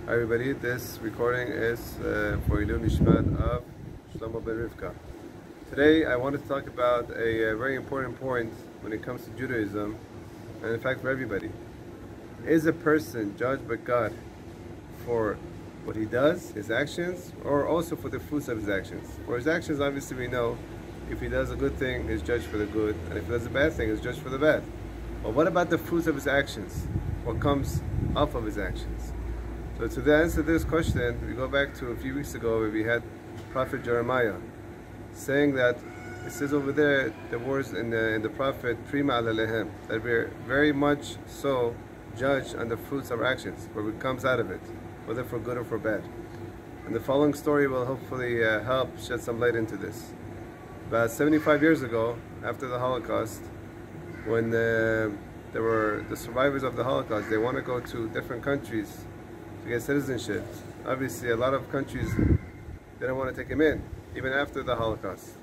Hi everybody, this recording is for Ilun Nishmat of Shlomo ben Rivka. Today I want to talk about a very important point when it comes to Judaism, and in fact for everybody. Is a person judged by God for what he does, his actions, or also for the fruits of his actions? For his actions, obviously we know, if he does a good thing, he's judged for the good, and if he does a bad thing, he's judged for the bad. But what about the fruits of his actions? What comes off of his actions? So to answer this question, we go back to a few weeks ago where we had Prophet Jeremiah saying that, it says over there, the words in the prophet, Prima Alalehem, that we're very much so judged on the fruits of our actions, what comes out of it, whether for good or for bad. And the following story will hopefully help shed some light into this. About 75 years ago, after the Holocaust, when there were the survivors of the Holocaust, they want to go to different countries to get citizenship. Obviously, a lot of countries didn't want to take him in, even after the Holocaust.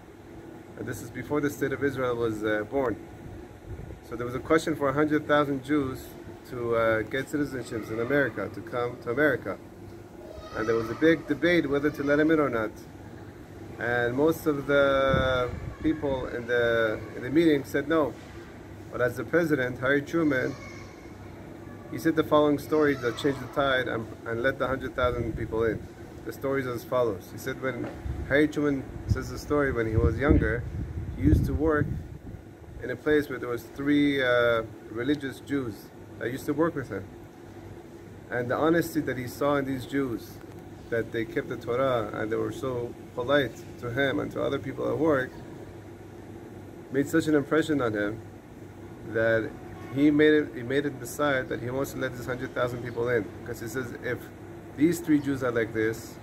And this is before the state of Israel was born. So there was a question for 100,000 Jews to get citizenships in America, to come to America. And there was a big debate whether to let him in or not. And most of the people in the meeting said no. But as the president, Harry Truman, he said the following story that changed the tide and let the 100,000 people in. The story is as follows. He said when Harry Truman says the story, when he was younger, he used to work in a place where there was 3 religious Jews that used to work with him. And the honesty that he saw in these Jews, that they kept the Torah and they were so polite to him and to other people at work, made such an impression on him that he made it decide that he wants to let this 100,000 people in, because he says, if these 3 Jews are like this,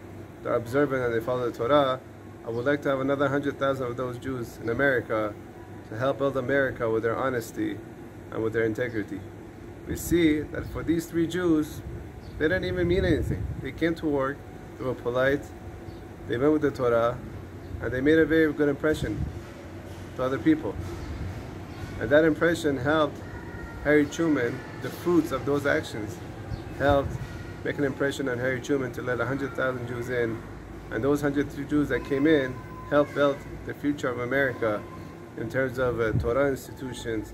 they're observant and they follow the Torah, I would like to have another 100,000 of those Jews in America to help build America with their honesty and with their integrity. We see that for these 3 Jews, they didn't even mean anything. They came to work, they were polite, they went with the Torah, and they made a very good impression to other people. And that impression helped Harry Truman, the fruits of those actions helped make an impression on Harry Truman to let 100,000 Jews in, and those 100 Jews that came in helped build the future of America in terms of Torah institutions,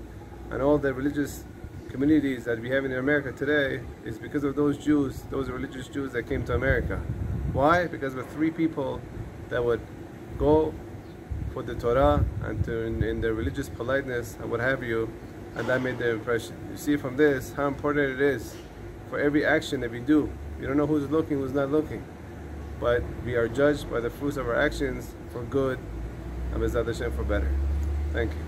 and all the religious communities that we have in America today is because of those Jews, those religious Jews that came to America. Why? Because of 3 people that would go for the Torah and in their religious politeness and what have you, and that made their impression. You see from this how important it is for every action that we do. We don't know who's looking, who's not looking, but we are judged by the fruits of our actions for good and B'ezrat Hashem for better. Thank you.